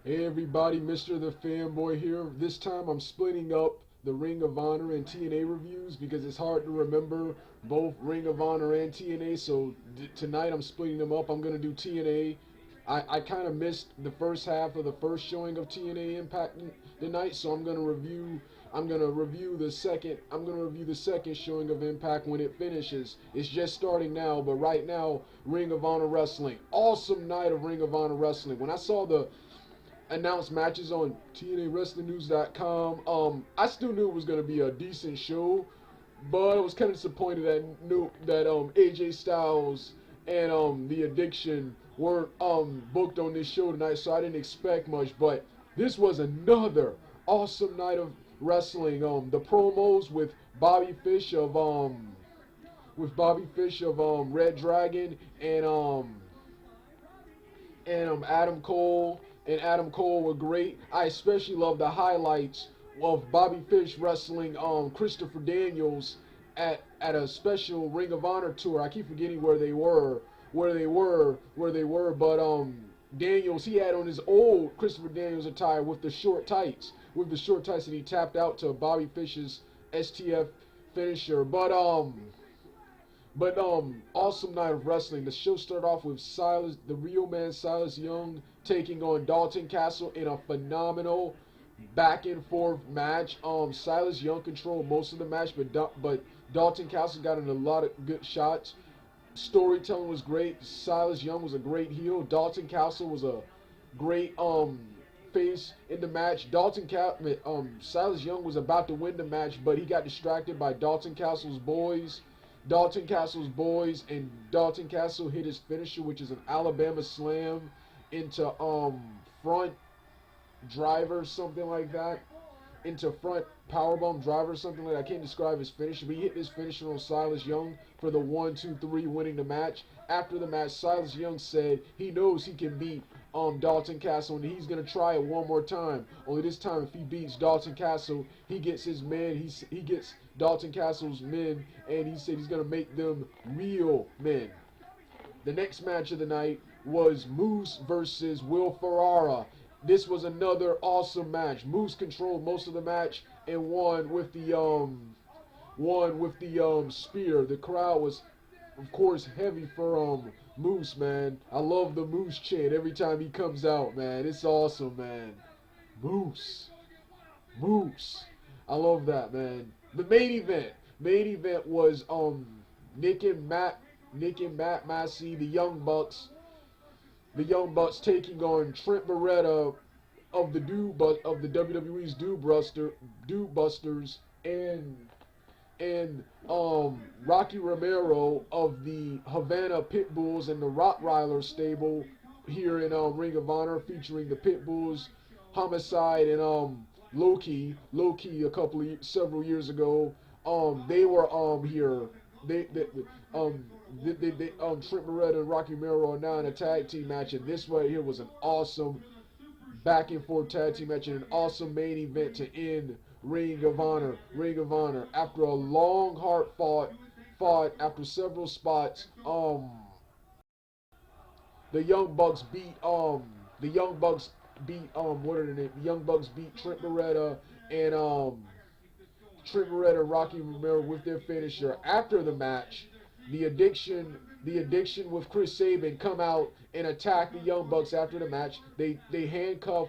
Hey everybody, Mr. The Fanboy here. This time I'm splitting up the Ring of Honor and TNA reviews because it's hard to remember both Ring of Honor and TNA. So tonight I'm splitting them up. I'm going to do TNA. I kind of missed the first half of the first showing of TNA Impact tonight, so I'm gonna review the second showing of Impact when it finishes. It's just starting now, but right now, Ring of Honor Wrestling. Awesome night of Ring of Honor Wrestling. When I saw the announced matches on TNAWrestlingNews.com. I still knew it was going to be a decent show, but I was kind of disappointed that AJ Styles and The Addiction weren't booked on this show tonight, so I didn't expect much. But this was another awesome night of wrestling. The promos with Bobby Fish of Red Dragon and Adam Cole were great. I especially love the highlights of Bobby Fish wrestling Christopher Daniels at a special Ring of Honor tour. I keep forgetting but Daniels, he had on his old Christopher Daniels attire with the short tights, and he tapped out to Bobby Fish's STF finisher. Awesome night of wrestling. The show started off with the real man Silas Young, taking on Dalton Castle in a phenomenal back and forth match. Silas Young controlled most of the match, but Dalton Castle got in a lot of good shots. Storytelling was great. Silas Young was a great heel. Dalton Castle was a great face in the match. Silas Young was about to win the match, but he got distracted by Dalton Castle's boys. And Dalton Castle hit his finisher, which is an Alabama slam into front driver, something like that. Into front powerbomb driver, something like that. I can't describe his finisher, but he hit his finisher on Silas Young for the 1-2-3, winning the match. After the match, Silas Young said he knows he can beat Dalton Castle, and he's gonna try it one more time. Only this time, if he beats Dalton Castle, he gets his men. He gets Dalton Castle's men, and he said he's gonna make them real men. The next match of the night was Moose versus Will Ferrara. This was another awesome match. Moose controlled most of the match and won with the spear. The crowd was, of course, heavy for Moose, man. I love the Moose chant every time he comes out, man. It's awesome, man. Moose, Moose. I love that, man. The main event was Nick and Matt Massey, the Young Bucks taking on Trent Beretta of the WWE's Dude Busters and Rocky Romero of the Havana Pitbulls and the Rottweiler stable here in Ring of Honor, featuring the Pitbulls, Homicide, and Loki several years ago. They were here. Trent Beretta and Rocky Romero are now in a tag team match, and this right here was an awesome back and forth tag team match and an awesome main event to end Ring of Honor. After a long, hard fought after several spots, the Young Bucks what are the names? The Young Bucks beat Trent Beretta and Rocky Romero with their finisher. After the match, the addiction with Chris Sabin come out and attack the Young Bucks after the match. They handcuff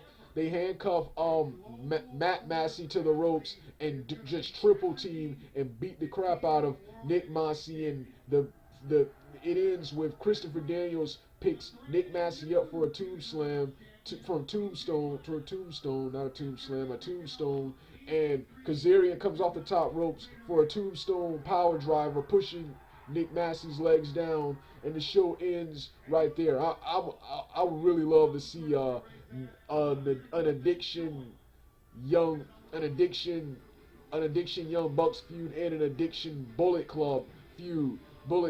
Matt Massey to the ropes and just triple team and beat the crap out of Nick Massey, and it ends with Christopher Daniels picks Nick Massey up for a tombstone, not a tomb slam, a tombstone, and Kazarian comes off the top ropes for a tombstone power driver, pushing Nick Massey's legs down, and the show ends right there. I would really love to see young an addiction Young Bucks feud and an addiction Bullet Club feud. But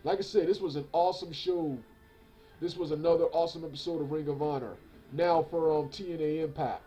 like I said, this was an awesome show. This was another awesome episode of Ring of Honor. Now for TNA Impact.